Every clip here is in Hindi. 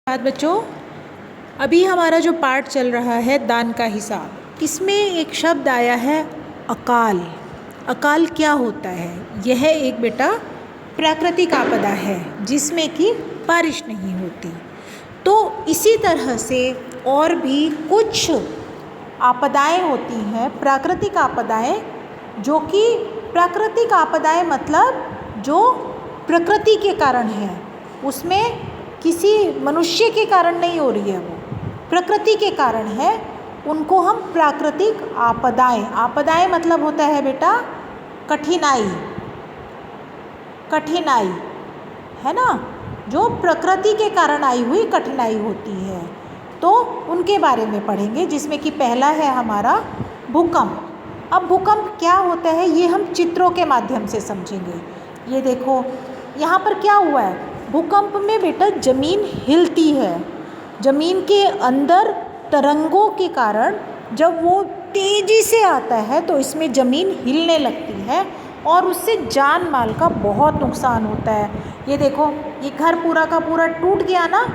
बाद बच्चों, अभी हमारा जो पाठ चल रहा है दान का हिसाब, इसमें एक शब्द आया है अकाल। अकाल क्या होता है? यह एक बेटा प्राकृतिक आपदा है जिसमें कि बारिश नहीं होती। तो इसी तरह से और भी कुछ आपदाएं होती हैं, प्राकृतिक आपदाएं, जो कि प्राकृतिक आपदाएं मतलब जो प्रकृति के कारण है, उसमें किसी मनुष्य के कारण नहीं हो रही है, वो प्रकृति के कारण है, उनको हम प्राकृतिक आपदाएं, आपदाएं मतलब होता है बेटा कठिनाई, कठिनाई है ना, जो प्रकृति के कारण आई हुई कठिनाई होती है। तो उनके बारे में पढ़ेंगे, जिसमें कि पहला है हमारा भूकंप। अब भूकंप क्या होता है ये हम चित्रों के माध्यम से समझेंगे। ये देखो यहाँ पर क्या हुआ है, भूकंप में बेटा ज़मीन हिलती है। ज़मीन के अंदर तरंगों के कारण जब वो तेज़ी से आता है तो इसमें ज़मीन हिलने लगती है और उससे जान माल का बहुत नुकसान होता है। ये देखो, ये घर पूरा का पूरा टूट गया ना।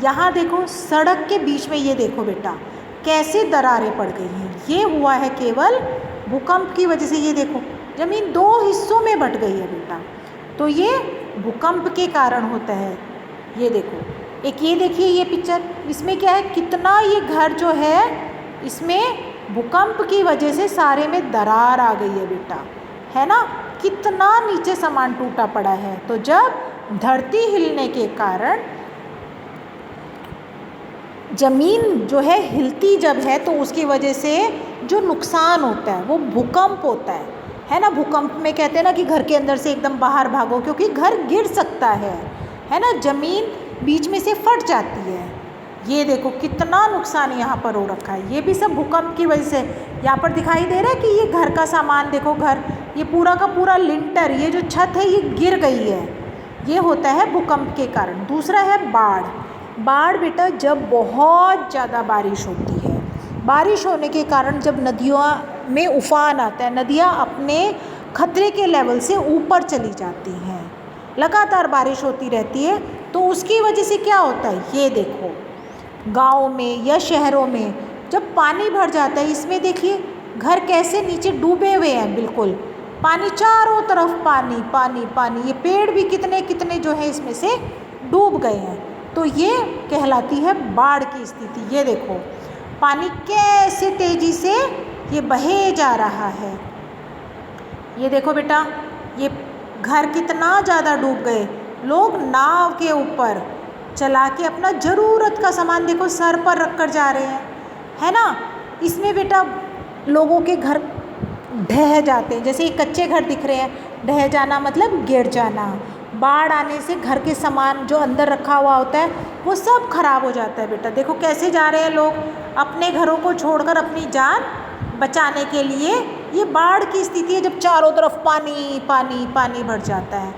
यहाँ देखो सड़क के बीच में, ये देखो बेटा कैसे दरारें पड़ गई हैं। ये हुआ है केवल भूकंप की वजह से। ये देखो ज़मीन दो हिस्सों में बट गई है बेटा, तो ये भूकंप के कारण होता है। ये देखो, एक ये देखिए ये पिक्चर, इसमें क्या है, कितना ये घर जो है इसमें भूकंप की वजह से सारे में दरार आ गई है बेटा, है ना, कितना नीचे सामान टूटा पड़ा है। तो जब धरती हिलने के कारण ज़मीन जो है हिलती जब है तो उसकी वजह से जो नुकसान होता है वो भूकंप होता है ना। भूकंप में कहते हैं ना कि घर के अंदर से एकदम बाहर भागो, क्योंकि घर गिर सकता है ना, ज़मीन बीच में से फट जाती है। ये देखो कितना नुकसान यहाँ पर हो रखा है, ये भी सब भूकंप की वजह से। यहाँ पर दिखाई दे रहा है कि ये घर का सामान देखो, घर ये पूरा का पूरा लिंटर, ये जो छत है ये गिर गई है, ये होता है भूकंप के कारण। दूसरा है बाढ़। बाढ़ बेटा जब बहुत ज़्यादा बारिश होती है, बारिश होने के कारण जब नदियों में उफान आता है, नदियाँ अपने खतरे के लेवल से ऊपर चली जाती हैं, लगातार बारिश होती रहती है, तो उसकी वजह से क्या होता है, ये देखो गाँव में या शहरों में जब पानी भर जाता है, इसमें देखिए घर कैसे नीचे डूबे हुए हैं, बिल्कुल पानी, चारों तरफ पानी पानी पानी। ये पेड़ भी कितने कितने जो है इसमें से डूब गए हैं। तो ये कहलाती है बाढ़ की स्थिति। ये देखो पानी कैसे तेज़ी से ये बहे जा रहा है। ये देखो बेटा, ये घर कितना ज़्यादा डूब गए। लोग नाव के ऊपर चला के अपना ज़रूरत का सामान देखो सर पर रख कर जा रहे हैं, है ना। इसमें बेटा लोगों के घर ढह जाते हैं, जैसे ये कच्चे घर दिख रहे हैं, ढह जाना मतलब गिर जाना। बाढ़ आने से घर के सामान जो अंदर रखा हुआ होता है वो सब खराब हो जाता है बेटा। देखो कैसे जा रहे हैं लोग अपने घरों को छोड़कर अपनी जान बचाने के लिए। ये बाढ़ की स्थिति है जब चारों तरफ पानी पानी पानी भर जाता है।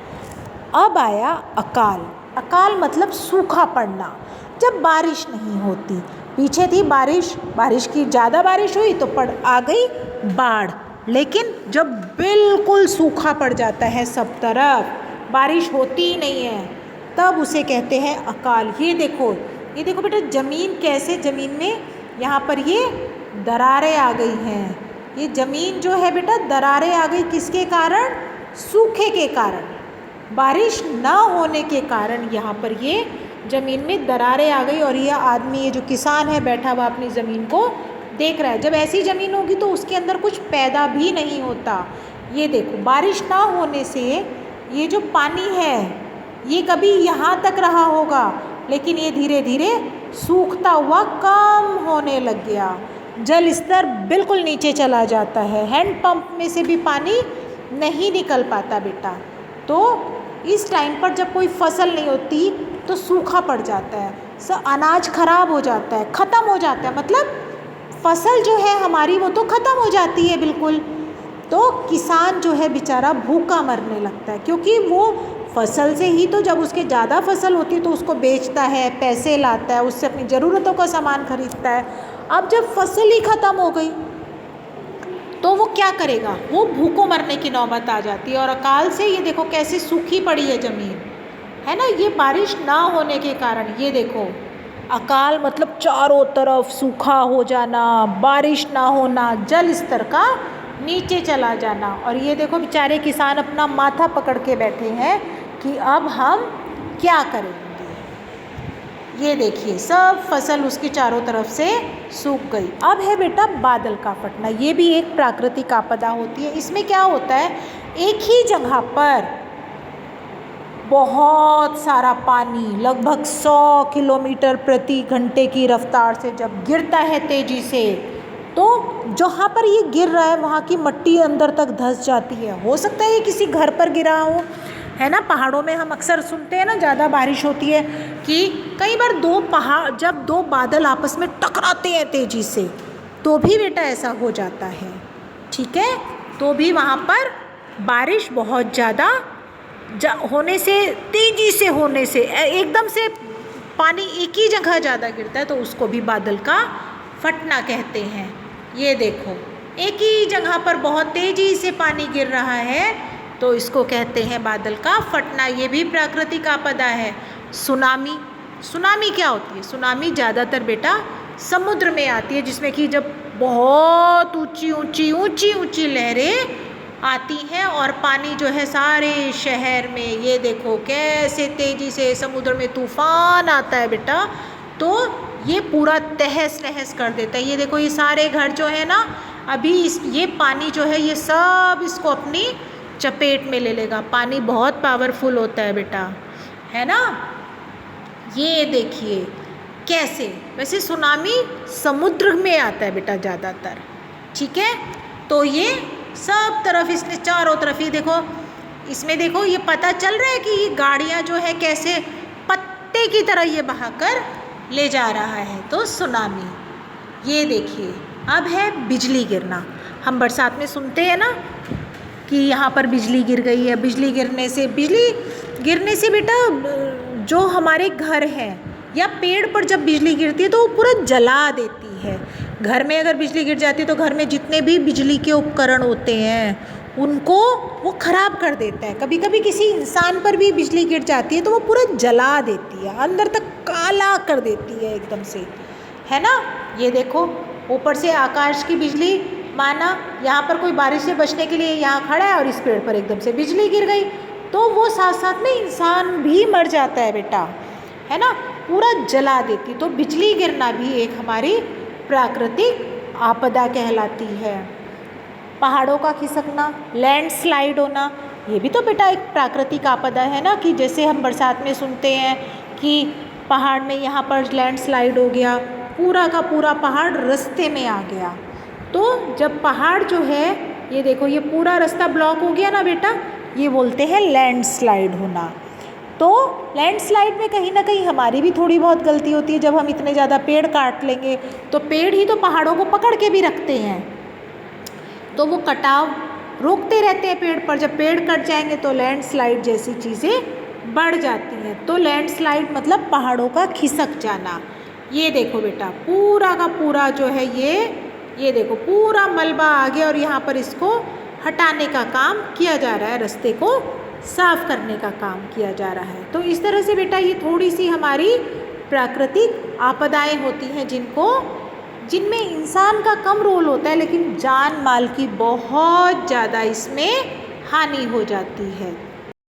अब आया अकाल। अकाल मतलब सूखा पड़ना, जब बारिश नहीं होती। पीछे थी बारिश, बारिश की ज़्यादा बारिश हुई तो आ गई बाढ़, लेकिन जब बिल्कुल सूखा पड़ जाता है, सब तरफ बारिश होती ही नहीं है, तब उसे कहते हैं अकाल। ये देखो बेटा ज़मीन कैसे, ज़मीन में यहाँ पर ये दरारें आ गई हैं। ये ज़मीन जो है बेटा दरारें आ गई, किसके कारण, सूखे के कारण, बारिश ना होने के कारण यहाँ पर ये ज़मीन में दरारें आ गई। और ये आदमी, ये जो किसान है बैठा हुआ अपनी ज़मीन को देख रहा है। जब ऐसी ज़मीन होगी तो उसके अंदर कुछ पैदा भी नहीं होता। ये देखो बारिश ना होने से ये जो पानी है ये कभी यहाँ तक रहा होगा, लेकिन ये धीरे धीरे सूखता हुआ कम होने लग गया। जल स्तर बिल्कुल नीचे चला जाता है, हैंडपंप में से भी पानी नहीं निकल पाता बेटा। तो इस टाइम पर जब कोई फसल नहीं होती तो सूखा पड़ जाता है, अनाज खराब हो जाता है, ख़त्म हो जाता है, मतलब फसल जो है हमारी वो तो ख़त्म हो जाती है बिल्कुल। तो किसान जो है बेचारा भूखा मरने लगता है, क्योंकि वो फसल से ही तो, जब उसके ज़्यादा फसल होती है तो उसको बेचता है, पैसे लाता है, उससे अपनी ज़रूरतों का सामान खरीदता है। अब जब फसल ही ख़त्म हो गई तो वो क्या करेगा, वो भूखों मरने की नौबत आ जाती है। और अकाल से ये देखो कैसे सूखी पड़ी है ज़मीन, है ना। ये बारिश ना होने के कारण, ये देखो अकाल मतलब चारों तरफ सूखा हो जाना, बारिश ना होना, जल स्तर का नीचे चला जाना। और ये देखो बेचारे किसान अपना माथा पकड़ के बैठे हैं कि अब हम क्या करेंगे। ये देखिए सब फसल उसकी चारों तरफ से सूख गई। अब है बेटा बादल का फटना, ये भी एक प्राकृतिक आपदा होती है। इसमें क्या होता है, एक ही जगह पर बहुत सारा पानी लगभग 100 किलोमीटर प्रति घंटे की रफ्तार से जब गिरता है तेजी से, तो जहाँ पर ये गिर रहा है वहाँ की मिट्टी अंदर तक धंस जाती है। हो सकता है ये किसी घर पर गिरा हो, है ना। पहाड़ों में हम अक्सर सुनते हैं ना, ज़्यादा बारिश होती है कि कई बार जब दो बादल आपस में टकराते हैं तेज़ी से, तो भी बेटा ऐसा हो जाता है, ठीक है। तो भी वहाँ पर बारिश बहुत ज़्यादा होने से, तेज़ी से होने से, एकदम से पानी एक ही जगह ज़्यादा गिरता है तो उसको भी बादल का फटना कहते हैं। ये देखो एक ही जगह पर बहुत तेज़ी से पानी गिर रहा है तो इसको कहते हैं बादल का फटना। ये भी प्राकृतिक आपदा है। सुनामी क्या होती है? सुनामी ज़्यादातर बेटा समुद्र में आती है, जिसमें कि जब बहुत ऊंची लहरें आती हैं और पानी जो है सारे शहर में, ये देखो कैसे तेज़ी से समुद्र में तूफान आता है बेटा, तो ये पूरा तहस नहस कर देता है। ये देखो ये सारे घर जो है ना, अभी ये पानी जो है ये सब इसको अपनी चपेट में ले लेगा। पानी बहुत पावरफुल होता है बेटा, है ना। ये देखिए कैसे, वैसे सुनामी समुद्र में आता है बेटा ज़्यादातर, ठीक है। तो ये सब तरफ इसने चारों तरफ ही देखो, इसमें देखो ये पता चल रहा है कि ये गाड़ियाँ जो है कैसे पत्ते की तरह ये बहाकर ले जा रहा है, तो सुनामी। ये देखिए अब है बिजली गिरना। हम बरसात में सुनते हैं ना कि यहाँ पर बिजली गिर गई है। बिजली गिरने से बेटा जो हमारे घर हैं या पेड़ पर जब बिजली गिरती है तो वो पूरा जला देती है। घर में अगर बिजली गिर जाती है तो घर में जितने भी बिजली के उपकरण होते हैं उनको वो ख़राब कर देता है। कभी कभी किसी इंसान पर भी बिजली गिर जाती है तो वो पूरा जला देती है, अंदर तक काला कर देती है एकदम से, है ना। ये देखो ऊपर से आकाश की बिजली, माना यहाँ पर कोई बारिश से बचने के लिए यहाँ खड़ा है और इस पेड़ पर एकदम से बिजली गिर गई तो वो साथ साथ में इंसान भी मर जाता है बेटा, है ना, पूरा जला देती। तो बिजली गिरना भी एक हमारी प्राकृतिक आपदा कहलाती है। पहाड़ों का खिसकना, लैंडस्लाइड होना, ये भी तो बेटा एक प्राकृतिक आपदा है ना। कि जैसे हम बरसात में सुनते हैं कि पहाड़ में यहाँ पर लैंडस्लाइड हो गया, पूरा का पूरा पहाड़ रास्ते में आ गया। तो जब पहाड़ जो है, ये देखो ये पूरा रास्ता ब्लॉक हो गया ना बेटा, ये बोलते हैं लैंडस्लाइड होना। तो लैंडस्लाइड में कहीं ना कहीं हमारी भी थोड़ी बहुत गलती होती है। जब हम इतने ज़्यादा पेड़ काट लेंगे तो पेड़ ही तो पहाड़ों को पकड़ के भी रखते हैं, तो वो कटाव रोकते रहते हैं पेड़ पर। जब पेड़ कट जाएंगे तो लैंडस्लाइड जैसी चीज़ें बढ़ जाती हैं। तो लैंडस्लाइड मतलब पहाड़ों का खिसक जाना। ये देखो बेटा पूरा का पूरा जो है ये देखो पूरा मलबा आ गया और यहाँ पर इसको हटाने का काम किया जा रहा है, रास्ते को साफ करने का काम किया जा रहा है। तो इस तरह से बेटा ये थोड़ी सी हमारी प्राकृतिक आपदाएं होती हैं जिनमें इंसान का कम रोल होता है, लेकिन जान माल की बहुत ज़्यादा इसमें हानि हो जाती है।